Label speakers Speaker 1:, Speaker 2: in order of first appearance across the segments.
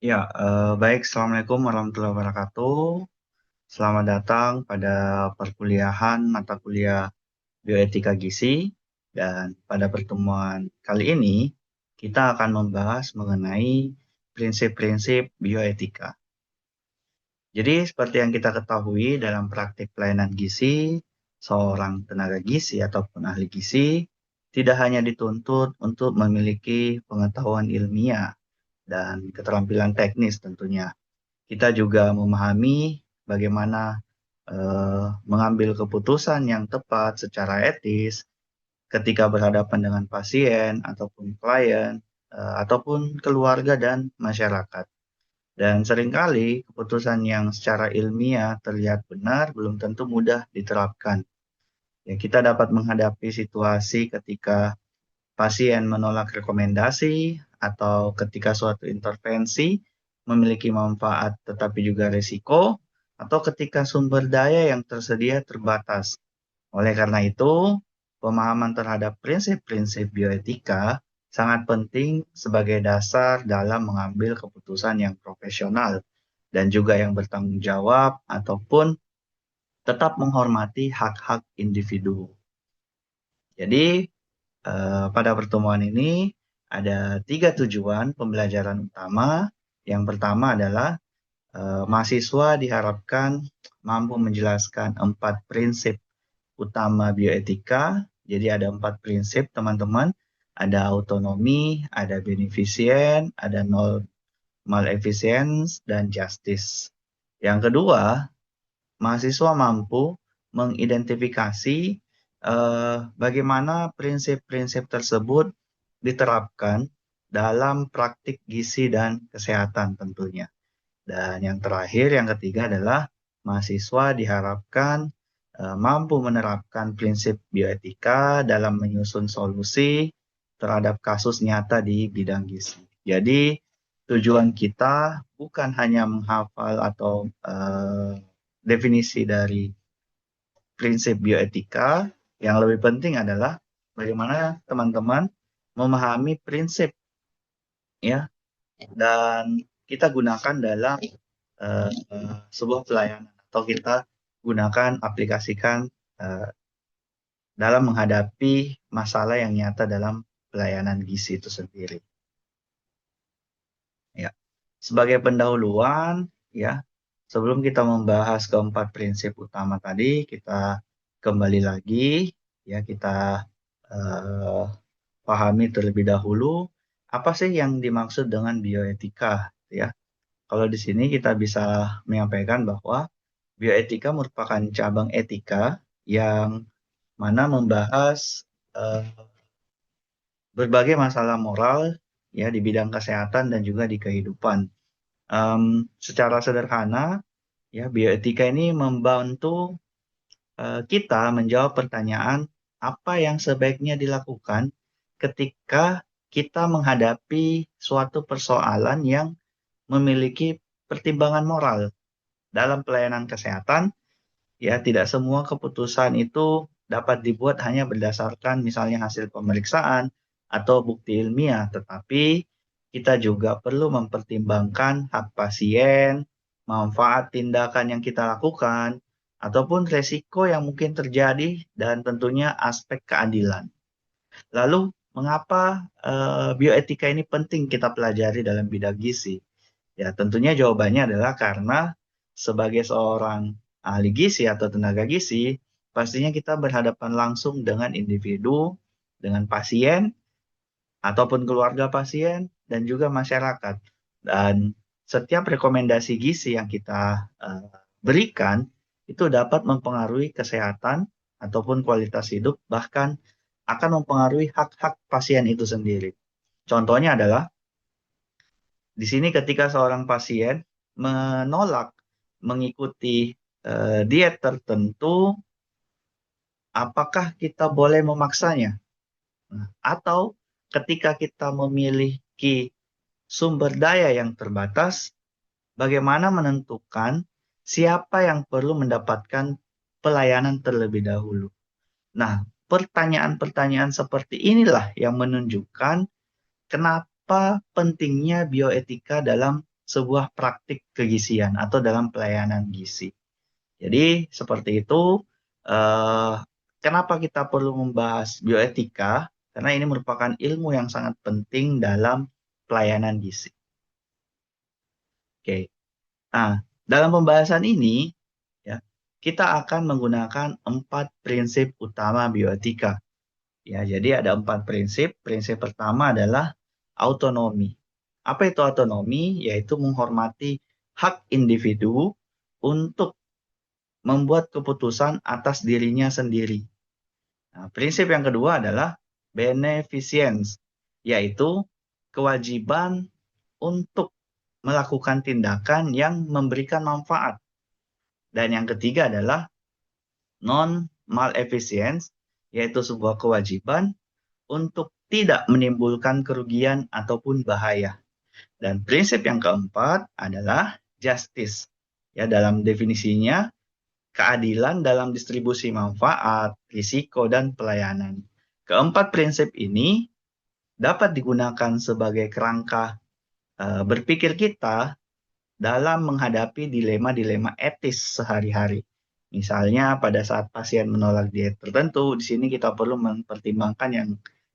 Speaker 1: Ya, baik. Assalamualaikum warahmatullahi wabarakatuh. Selamat datang pada perkuliahan mata kuliah Bioetika Gizi. Dan pada pertemuan kali ini, kita akan membahas mengenai prinsip-prinsip bioetika. Jadi, seperti yang kita ketahui dalam praktik pelayanan gizi, seorang tenaga gizi ataupun ahli gizi tidak hanya dituntut untuk memiliki pengetahuan ilmiah dan keterampilan teknis tentunya. Kita juga memahami bagaimana mengambil keputusan yang tepat secara etis ketika berhadapan dengan pasien ataupun klien ataupun keluarga dan masyarakat. Dan seringkali keputusan yang secara ilmiah terlihat benar belum tentu mudah diterapkan. Ya, kita dapat menghadapi situasi ketika pasien menolak rekomendasi atau ketika suatu intervensi memiliki manfaat tetapi juga risiko, atau ketika sumber daya yang tersedia terbatas. Oleh karena itu, pemahaman terhadap prinsip-prinsip bioetika sangat penting sebagai dasar dalam mengambil keputusan yang profesional dan juga yang bertanggung jawab ataupun tetap menghormati hak-hak individu. Jadi, pada pertemuan ini ada 3 tujuan pembelajaran utama. Yang pertama adalah mahasiswa diharapkan mampu menjelaskan 4 prinsip utama bioetika. Jadi ada 4 prinsip, teman-teman. Ada autonomi, ada beneficient, ada non maleficence, dan justice. Yang kedua, mahasiswa mampu mengidentifikasi bagaimana prinsip-prinsip tersebut diterapkan dalam praktik gizi dan kesehatan tentunya. Dan yang terakhir, yang ketiga adalah mahasiswa diharapkan mampu menerapkan prinsip bioetika dalam menyusun solusi terhadap kasus nyata di bidang gizi. Jadi tujuan kita bukan hanya menghafal atau definisi dari prinsip bioetika, yang lebih penting adalah bagaimana teman-teman memahami prinsip, ya, dan kita gunakan dalam sebuah pelayanan, atau kita gunakan aplikasikan dalam menghadapi masalah yang nyata dalam pelayanan gizi itu sendiri. Ya, sebagai pendahuluan, ya, sebelum kita membahas keempat prinsip utama tadi, kita kembali lagi, ya, kita eh, pahami terlebih dahulu apa sih yang dimaksud dengan bioetika, ya. Kalau di sini kita bisa menyampaikan bahwa bioetika merupakan cabang etika yang mana membahas eh, berbagai masalah moral, ya, di bidang kesehatan dan juga di kehidupan. Secara sederhana, ya, bioetika ini membantu kita menjawab pertanyaan apa yang sebaiknya dilakukan ketika kita menghadapi suatu persoalan yang memiliki pertimbangan moral. Dalam pelayanan kesehatan, ya, tidak semua keputusan itu dapat dibuat hanya berdasarkan misalnya hasil pemeriksaan atau bukti ilmiah, tetapi kita juga perlu mempertimbangkan hak pasien, manfaat tindakan yang kita lakukan, ataupun resiko yang mungkin terjadi, dan tentunya aspek keadilan. Lalu, mengapa bioetika ini penting kita pelajari dalam bidang gizi? Ya, tentunya jawabannya adalah karena sebagai seorang ahli gizi atau tenaga gizi, pastinya kita berhadapan langsung dengan individu, dengan pasien, ataupun keluarga pasien, dan juga masyarakat. Dan setiap rekomendasi gizi yang kita berikan, itu dapat mempengaruhi kesehatan ataupun kualitas hidup, bahkan akan mempengaruhi hak-hak pasien itu sendiri. Contohnya adalah, di sini ketika seorang pasien menolak mengikuti diet tertentu, apakah kita boleh memaksanya? Nah, atau ketika kita memiliki sumber daya yang terbatas, bagaimana menentukan siapa yang perlu mendapatkan pelayanan terlebih dahulu? Nah, pertanyaan-pertanyaan seperti inilah yang menunjukkan kenapa pentingnya bioetika dalam sebuah praktik kegizian atau dalam pelayanan gizi. Jadi seperti itu, kenapa kita perlu membahas bioetika? Karena ini merupakan ilmu yang sangat penting dalam pelayanan gizi. Oke. Nah, dalam pembahasan ini, ya, kita akan menggunakan 4 prinsip utama bioetika. Ya, jadi ada 4 prinsip. Prinsip pertama adalah autonomi. Apa itu autonomi? Yaitu menghormati hak individu untuk membuat keputusan atas dirinya sendiri. Nah, prinsip yang kedua adalah beneficence, yaitu kewajiban untuk melakukan tindakan yang memberikan manfaat. Dan yang ketiga adalah non-maleficence, yaitu sebuah kewajiban untuk tidak menimbulkan kerugian ataupun bahaya. Dan prinsip yang keempat adalah justice. Ya, dalam definisinya, keadilan dalam distribusi manfaat, risiko, dan pelayanan. Keempat prinsip ini dapat digunakan sebagai kerangka berpikir kita dalam menghadapi dilema-dilema etis sehari-hari. Misalnya pada saat pasien menolak diet tertentu, di sini kita perlu mempertimbangkan yang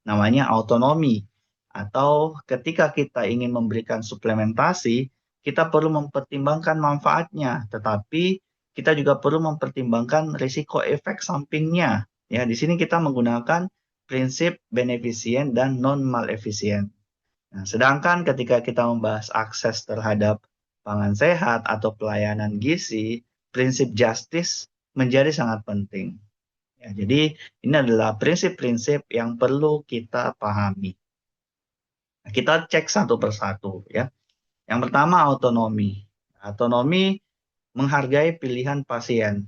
Speaker 1: namanya autonomi. Atau ketika kita ingin memberikan suplementasi, kita perlu mempertimbangkan manfaatnya, tetapi kita juga perlu mempertimbangkan risiko efek sampingnya. Ya, di sini kita menggunakan prinsip beneficient dan non-maleficient. Nah, sedangkan ketika kita membahas akses terhadap pangan sehat atau pelayanan gizi, prinsip justice menjadi sangat penting. Ya, jadi ini adalah prinsip-prinsip yang perlu kita pahami. Nah, kita cek satu persatu ya. Yang pertama autonomi. Autonomi menghargai pilihan pasien,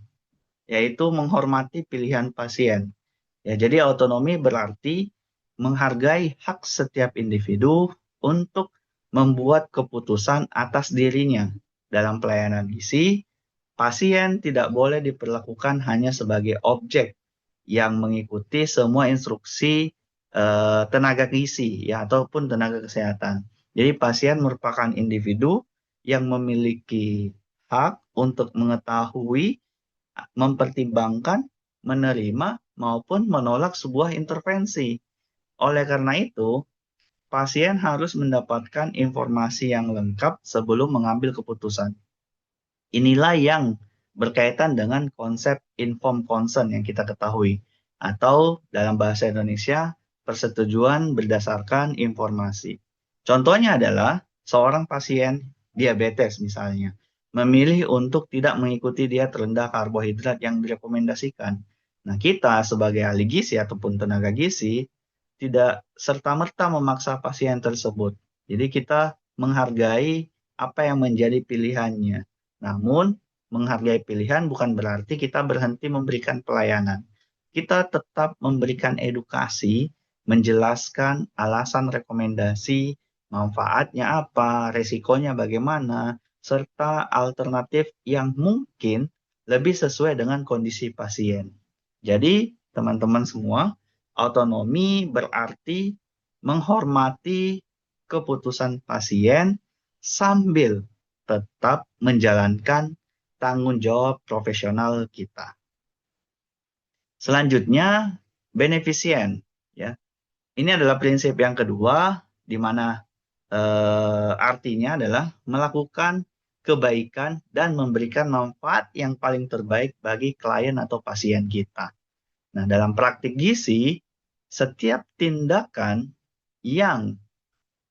Speaker 1: yaitu menghormati pilihan pasien. Ya, jadi autonomi berarti menghargai hak setiap individu untuk membuat keputusan atas dirinya. Dalam pelayanan gizi, pasien tidak boleh diperlakukan hanya sebagai objek yang mengikuti semua instruksi tenaga gizi ya ataupun tenaga kesehatan. Jadi pasien merupakan individu yang memiliki hak untuk mengetahui, mempertimbangkan, menerima maupun menolak sebuah intervensi. Oleh karena itu, pasien harus mendapatkan informasi yang lengkap sebelum mengambil keputusan. Inilah yang berkaitan dengan konsep informed consent yang kita ketahui, atau dalam bahasa Indonesia, persetujuan berdasarkan informasi. Contohnya adalah seorang pasien diabetes misalnya, memilih untuk tidak mengikuti diet rendah karbohidrat yang direkomendasikan. Nah, kita sebagai ahli gizi ataupun tenaga gizi tidak serta-merta memaksa pasien tersebut. Jadi kita menghargai apa yang menjadi pilihannya. Namun, menghargai pilihan bukan berarti kita berhenti memberikan pelayanan. Kita tetap memberikan edukasi, menjelaskan alasan rekomendasi, manfaatnya apa, resikonya bagaimana, serta alternatif yang mungkin lebih sesuai dengan kondisi pasien. Jadi, teman-teman semua, autonomi berarti menghormati keputusan pasien sambil tetap menjalankan tanggung jawab profesional kita. Selanjutnya, beneficient. Ya. Ini adalah prinsip yang kedua, di mana artinya adalah melakukan kebaikan dan memberikan manfaat yang paling terbaik bagi klien atau pasien kita. Nah, dalam praktik gizi, setiap tindakan yang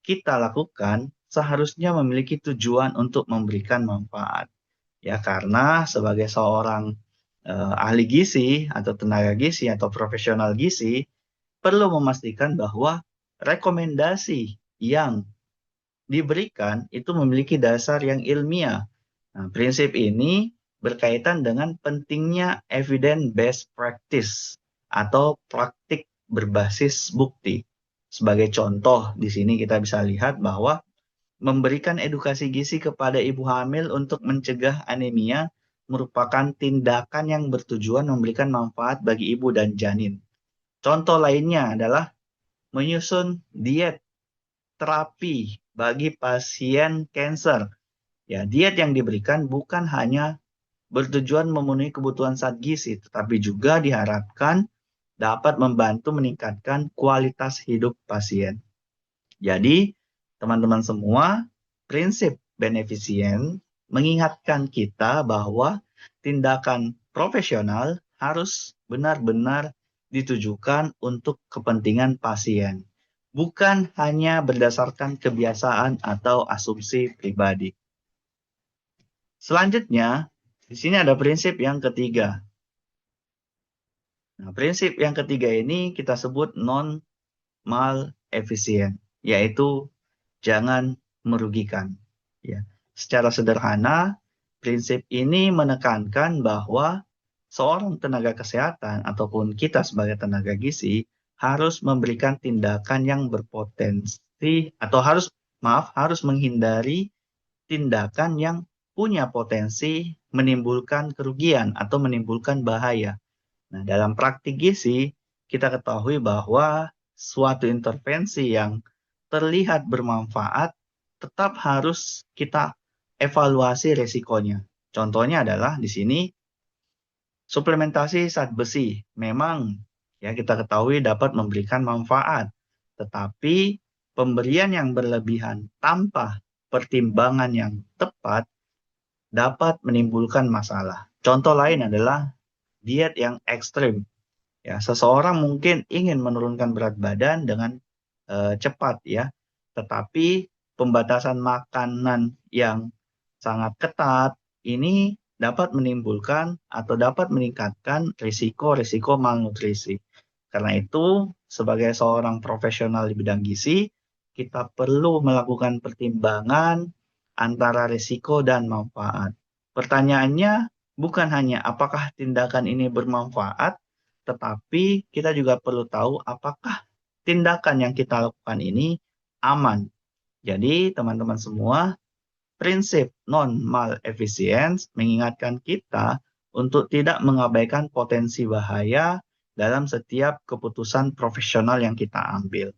Speaker 1: kita lakukan seharusnya memiliki tujuan untuk memberikan manfaat. Ya, karena sebagai seorang ahli gizi atau tenaga gizi atau profesional gizi, perlu memastikan bahwa rekomendasi yang diberikan itu memiliki dasar yang ilmiah. Nah, prinsip ini berkaitan dengan pentingnya evidence-based practice atau praktik berbasis bukti. Sebagai contoh, di sini kita bisa lihat bahwa memberikan edukasi gizi kepada ibu hamil untuk mencegah anemia merupakan tindakan yang bertujuan memberikan manfaat bagi ibu dan janin. Contoh lainnya adalah menyusun diet terapi bagi pasien kanker Ya, diet yang diberikan bukan hanya bertujuan memenuhi kebutuhan zat gizi, tetapi juga diharapkan dapat membantu meningkatkan kualitas hidup pasien. Jadi, teman-teman semua, prinsip beneficient mengingatkan kita bahwa tindakan profesional harus benar-benar ditujukan untuk kepentingan pasien, bukan hanya berdasarkan kebiasaan atau asumsi pribadi. Selanjutnya, di sini ada prinsip yang ketiga. Nah, prinsip yang ketiga ini kita sebut non-malefficient, yaitu jangan merugikan. Ya. Secara sederhana, prinsip ini menekankan bahwa seorang tenaga kesehatan ataupun kita sebagai tenaga gizi harus memberikan tindakan yang berpotensi atau harus menghindari tindakan yang punya potensi menimbulkan kerugian atau menimbulkan bahaya. Nah, dalam praktik gizi, kita ketahui bahwa suatu intervensi yang terlihat bermanfaat tetap harus kita evaluasi resikonya. Contohnya adalah di sini suplementasi zat besi. Memang ya kita ketahui dapat memberikan manfaat, tetapi pemberian yang berlebihan tanpa pertimbangan yang tepat dapat menimbulkan masalah. Contoh lain adalah diet yang ekstrim. Ya, seseorang mungkin ingin menurunkan berat badan dengan cepat ya, tetapi pembatasan makanan yang sangat ketat ini dapat menimbulkan atau dapat meningkatkan risiko-risiko malnutrisi. Karena itu, sebagai seorang profesional di bidang gizi, kita perlu melakukan pertimbangan antara risiko dan manfaat. Pertanyaannya bukan hanya apakah tindakan ini bermanfaat, tetapi kita juga perlu tahu apakah tindakan yang kita lakukan ini aman. Jadi teman-teman semua, prinsip non-malefficience mengingatkan kita untuk tidak mengabaikan potensi bahaya dalam setiap keputusan profesional yang kita ambil.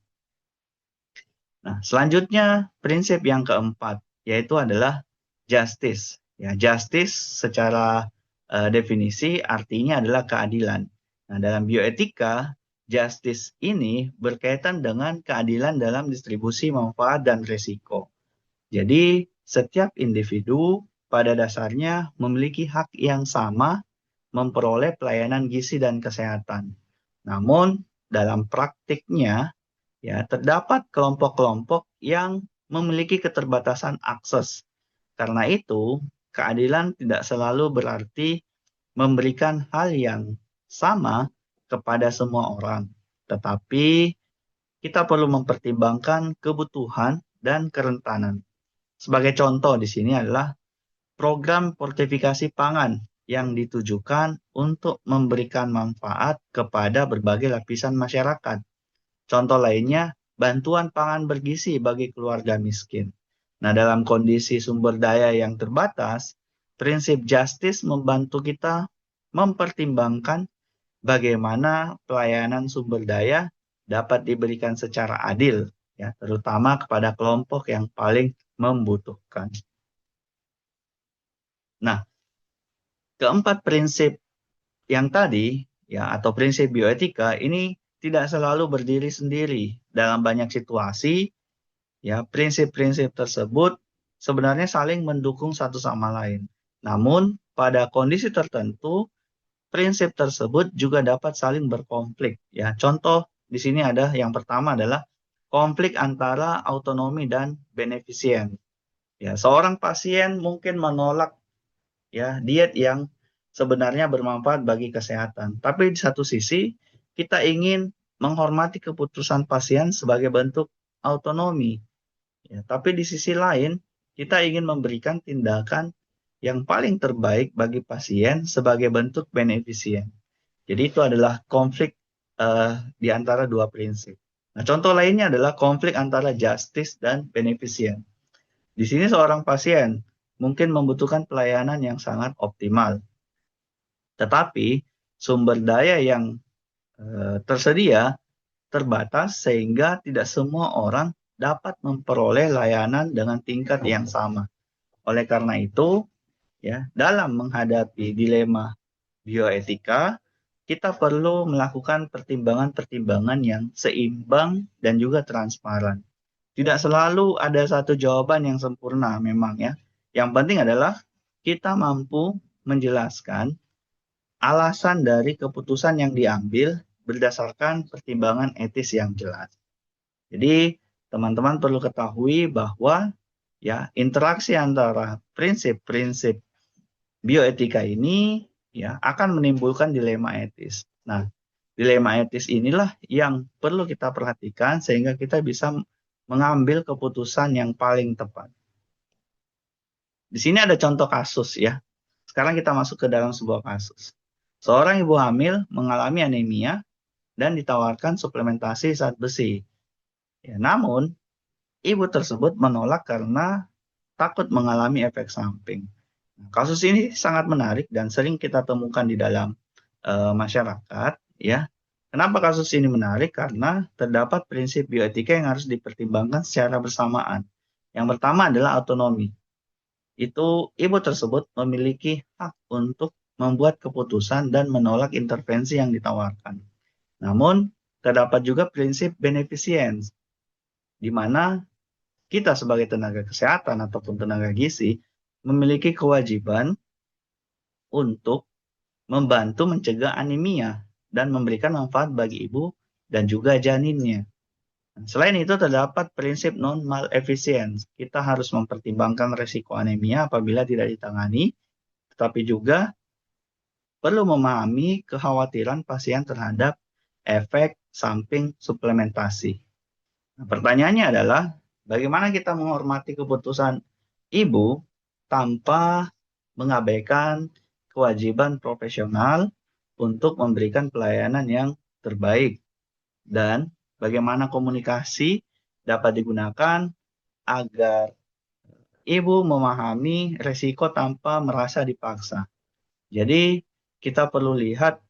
Speaker 1: Nah, selanjutnya prinsip yang keempat, yaitu adalah justice. Ya, justice secara definisi artinya adalah keadilan. Nah, dalam bioetika, justice ini berkaitan dengan keadilan dalam distribusi manfaat dan risiko. Jadi, setiap individu pada dasarnya memiliki hak yang sama memperoleh pelayanan gizi dan kesehatan. Namun, dalam praktiknya, ya, terdapat kelompok-kelompok yang memiliki keterbatasan akses. Karena itu, keadilan tidak selalu berarti memberikan hal yang sama kepada semua orang, tetapi kita perlu mempertimbangkan kebutuhan dan kerentanan. Sebagai contoh di sini adalah program fortifikasi pangan yang ditujukan untuk memberikan manfaat kepada berbagai lapisan masyarakat. Contoh lainnya, bantuan pangan bergizi bagi keluarga miskin. Nah, dalam kondisi sumber daya yang terbatas, prinsip justice membantu kita mempertimbangkan bagaimana pelayanan sumber daya dapat diberikan secara adil, ya, terutama kepada kelompok yang paling membutuhkan. Nah, keempat prinsip yang tadi, ya, atau prinsip bioetika ini tidak selalu berdiri sendiri. Dalam banyak situasi, ya, prinsip-prinsip tersebut sebenarnya saling mendukung satu sama lain. Namun, pada kondisi tertentu, prinsip tersebut juga dapat saling berkonflik. Ya, contoh di sini ada yang pertama adalah konflik antara autonomi dan beneficient. Ya, seorang pasien mungkin menolak ya diet yang sebenarnya bermanfaat bagi kesehatan. Tapi di satu sisi kita ingin menghormati keputusan pasien sebagai bentuk autonomi. Ya, tapi di sisi lain kita ingin memberikan tindakan yang paling terbaik bagi pasien sebagai bentuk beneficient. Jadi itu adalah konflik di antara dua prinsip. Nah, contoh lainnya adalah konflik antara justice dan beneficient. Di sini seorang pasien mungkin membutuhkan pelayanan yang sangat optimal. Tetapi sumber daya yang tersedia terbatas sehingga tidak semua orang dapat memperoleh layanan dengan tingkat yang sama. Oleh karena itu, ya, dalam menghadapi dilema bioetika, kita perlu melakukan pertimbangan-pertimbangan yang seimbang dan juga transparan. Tidak selalu ada satu jawaban yang sempurna memang ya. Yang penting adalah kita mampu menjelaskan alasan dari keputusan yang diambil berdasarkan pertimbangan etis yang jelas. Jadi, teman-teman perlu ketahui bahwa ya interaksi antara prinsip-prinsip bioetika ini ya akan menimbulkan dilema etis. Nah, dilema etis inilah yang perlu kita perhatikan sehingga kita bisa mengambil keputusan yang paling tepat. Di sini ada contoh kasus ya. Sekarang kita masuk ke dalam sebuah kasus. Seorang ibu hamil mengalami anemia dan ditawarkan suplementasi zat besi. Ya, namun, ibu tersebut menolak karena takut mengalami efek samping. Kasus ini sangat menarik dan sering kita temukan di dalam masyarakat. Ya, kenapa kasus ini menarik? Karena terdapat prinsip bioetika yang harus dipertimbangkan secara bersamaan. Yang pertama adalah autonomi. Itu ibu tersebut memiliki hak untuk membuat keputusan dan menolak intervensi yang ditawarkan. Namun, terdapat juga prinsip beneficence, di mana kita sebagai tenaga kesehatan ataupun tenaga gizi memiliki kewajiban untuk membantu mencegah anemia dan memberikan manfaat bagi ibu dan juga janinnya. Selain itu terdapat prinsip non-maleficence. Kita harus mempertimbangkan resiko anemia apabila tidak ditangani, tetapi juga perlu memahami kekhawatiran pasien terhadap efek samping suplementasi. Nah, pertanyaannya adalah, bagaimana kita menghormati keputusan ibu tanpa mengabaikan kewajiban profesional untuk memberikan pelayanan yang terbaik? Dan bagaimana komunikasi dapat digunakan agar ibu memahami resiko tanpa merasa dipaksa. Jadi kita perlu lihat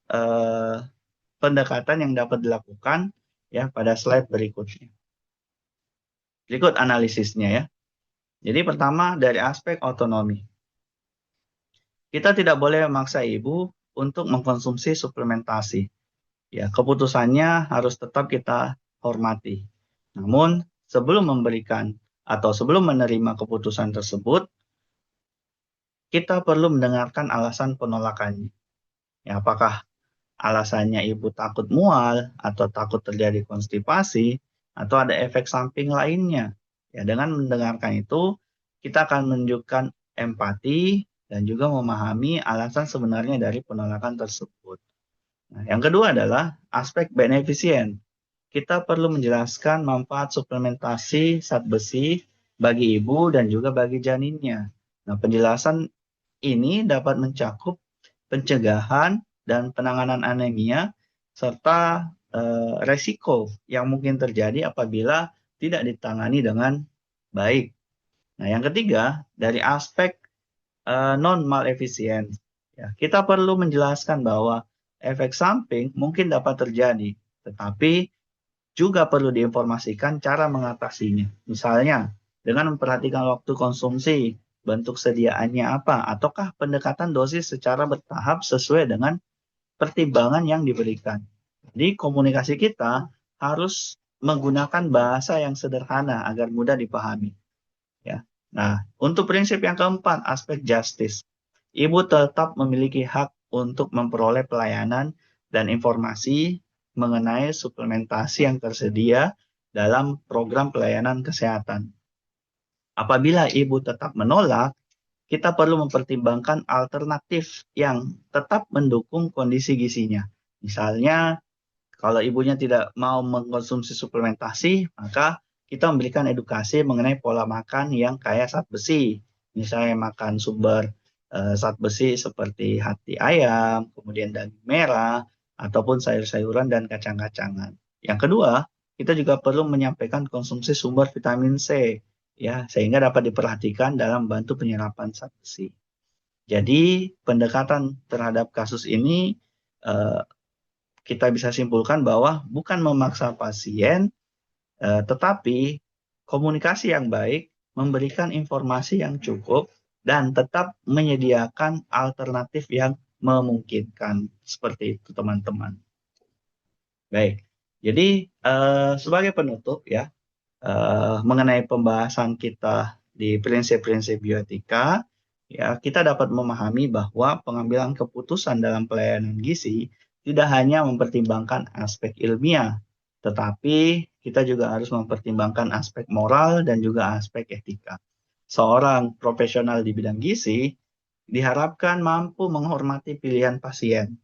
Speaker 1: pendekatan yang dapat dilakukan ya pada slide berikutnya. Berikut analisisnya ya. Jadi pertama dari aspek otonomi. Kita tidak boleh memaksa ibu untuk mengkonsumsi suplementasi. Ya, keputusannya harus tetap kita hormati. Namun, sebelum memberikan atau sebelum menerima keputusan tersebut, kita perlu mendengarkan alasan penolakannya. Ya, apakah alasannya ibu takut mual atau takut terjadi konstipasi atau ada efek samping lainnya. Ya, dengan mendengarkan itu, kita akan menunjukkan empati dan juga memahami alasan sebenarnya dari penolakan tersebut. Nah, yang kedua adalah aspek beneficient. Kita perlu menjelaskan manfaat suplementasi zat besi bagi ibu dan juga bagi janinnya. Nah, penjelasan ini dapat mencakup pencegahan dan penanganan anemia serta resiko yang mungkin terjadi apabila tidak ditangani dengan baik. Nah, yang ketiga dari aspek non-maleficient. Ya, kita perlu menjelaskan bahwa efek samping mungkin dapat terjadi, tetapi juga perlu diinformasikan cara mengatasinya. Misalnya, dengan memperhatikan waktu konsumsi, bentuk sediaannya apa, ataukah pendekatan dosis secara bertahap sesuai dengan pertimbangan yang diberikan. Jadi, komunikasi kita harus menggunakan bahasa yang sederhana agar mudah dipahami. Ya. Nah, untuk prinsip yang keempat, aspek justice. Ibu tetap memiliki hak untuk memperoleh pelayanan dan informasi mengenai suplementasi yang tersedia dalam program pelayanan kesehatan. Apabila ibu tetap menolak, kita perlu mempertimbangkan alternatif yang tetap mendukung kondisi gizinya. Misalnya, kalau ibunya tidak mau mengkonsumsi suplementasi, maka kita memberikan edukasi mengenai pola makan yang kaya zat besi. Misalnya makan sumber zat besi seperti hati ayam, kemudian daging merah, ataupun sayur-sayuran dan kacang-kacangan. Yang kedua, kita juga perlu menyampaikan konsumsi sumber vitamin C, ya, sehingga dapat diperhatikan dalam membantu penyerapan zat besi. Jadi, pendekatan terhadap kasus ini kita bisa simpulkan bahwa bukan memaksa pasien, tetapi komunikasi yang baik, memberikan informasi yang cukup, dan tetap menyediakan alternatif yang memungkinkan. Seperti itu, teman-teman. Baik, jadi sebagai penutup ya, mengenai pembahasan kita di prinsip-prinsip bioetika, ya kita dapat memahami bahwa pengambilan keputusan dalam pelayanan gizi tidak hanya mempertimbangkan aspek ilmiah, tetapi kita juga harus mempertimbangkan aspek moral dan juga aspek etika. Seorang profesional di bidang gizi diharapkan mampu menghormati pilihan pasien,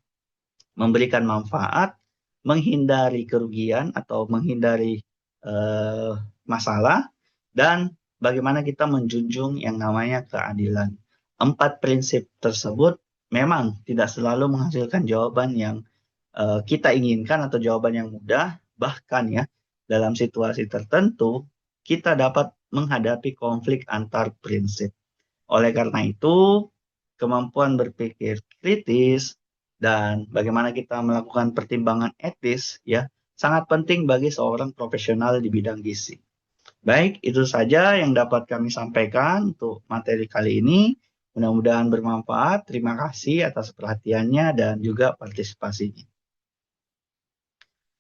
Speaker 1: memberikan manfaat, menghindari kerugian atau menghindari masalah, dan bagaimana kita menjunjung yang namanya keadilan. 4 prinsip tersebut memang tidak selalu menghasilkan jawaban yang kita inginkan atau jawaban yang mudah, bahkan ya dalam situasi tertentu kita dapat menghadapi konflik antar prinsip. Oleh karena itu, kemampuan berpikir kritis dan bagaimana kita melakukan pertimbangan etis ya sangat penting bagi seorang profesional di bidang gizi. Baik, itu saja yang dapat kami sampaikan untuk materi kali ini. Mudah-mudahan bermanfaat. Terima kasih atas perhatiannya dan juga partisipasinya.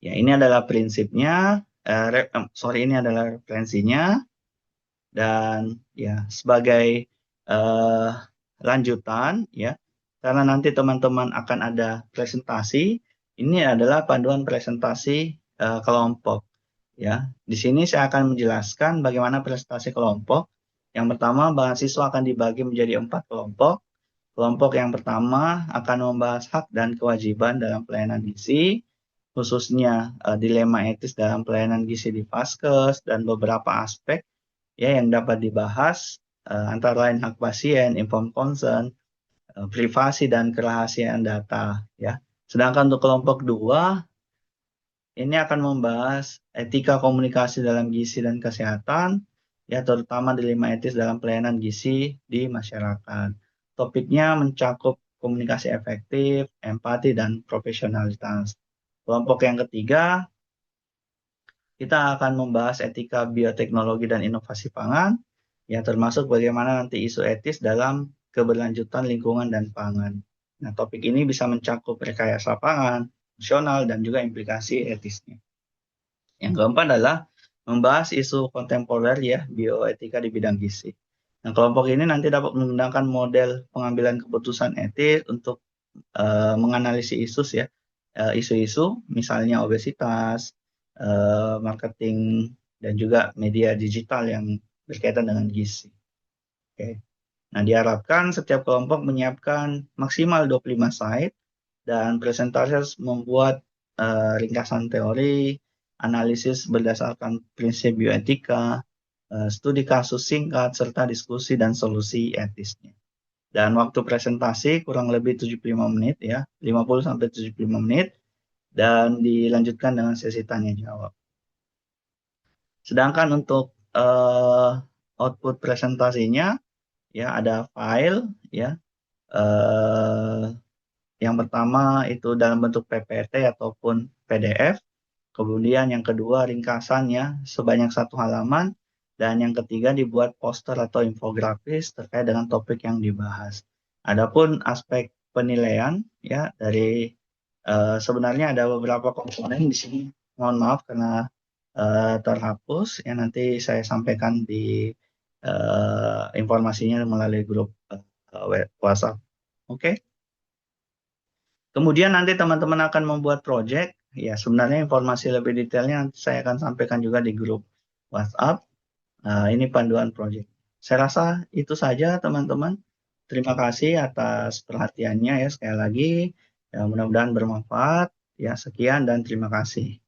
Speaker 1: Ya, ini adalah prinsipnya. Ini adalah referensinya. Dan ya, sebagai lanjutan ya, karena nanti teman-teman akan ada presentasi, ini adalah panduan presentasi kelompok ya. Di sini saya akan menjelaskan bagaimana presentasi kelompok. Yang pertama, mahasiswa akan dibagi menjadi 4 kelompok. Kelompok yang pertama akan membahas hak dan kewajiban dalam pelayanan gizi, khususnya dilema etis dalam pelayanan gizi di Vaskes dan beberapa aspek ya yang dapat dibahas antara lain hak pasien, informed consent, privasi dan kerahasiaan data ya. Sedangkan untuk kelompok 2 ini akan membahas etika komunikasi dalam gizi dan kesehatan ya, terutama dilema etis dalam pelayanan gizi di masyarakat. Topiknya mencakup komunikasi efektif, empati dan profesionalitas. Kelompok yang ketiga kita akan membahas etika bioteknologi dan inovasi pangan, ya termasuk bagaimana nanti isu etis dalam keberlanjutan lingkungan dan pangan. Nah, topik ini bisa mencakup rekayasa pangan, nasional, dan juga implikasi etisnya. Yang keempat adalah membahas isu kontemporer ya, bioetika di bidang gizi. Nah, kelompok ini nanti dapat menggunakan model pengambilan keputusan etis untuk menganalisis isu-isu misalnya obesitas, marketing, dan juga media digital yang berkaitan dengan gizi. Oke. Nah, diharapkan setiap kelompok menyiapkan maksimal 25 slide dan presentasi membuat ringkasan teori, analisis berdasarkan prinsip bioetika, studi kasus singkat, serta diskusi dan solusi etisnya. Dan waktu presentasi kurang lebih 75 menit ya, 50-75 menit, dan dilanjutkan dengan sesi tanya jawab. Sedangkan untuk output presentasinya ya ada file ya. Yang pertama itu dalam bentuk PPT ataupun PDF. Kemudian yang kedua ringkasannya sebanyak 1 halaman. Dan yang ketiga dibuat poster atau infografis terkait dengan topik yang dibahas. Adapun aspek penilaian ya dari sebenarnya ada beberapa komponen di sini. Mohon maaf karena terhapus. Ya nanti saya sampaikan di informasinya melalui grup WhatsApp. Oke. Kemudian nanti teman-teman akan membuat project. Ya sebenarnya informasi lebih detailnya nanti saya akan sampaikan juga di grup WhatsApp. Ini panduan project. Saya rasa itu saja teman-teman. Terima kasih atas perhatiannya ya sekali lagi. Ya, mudah-mudahan bermanfaat. Ya sekian dan terima kasih.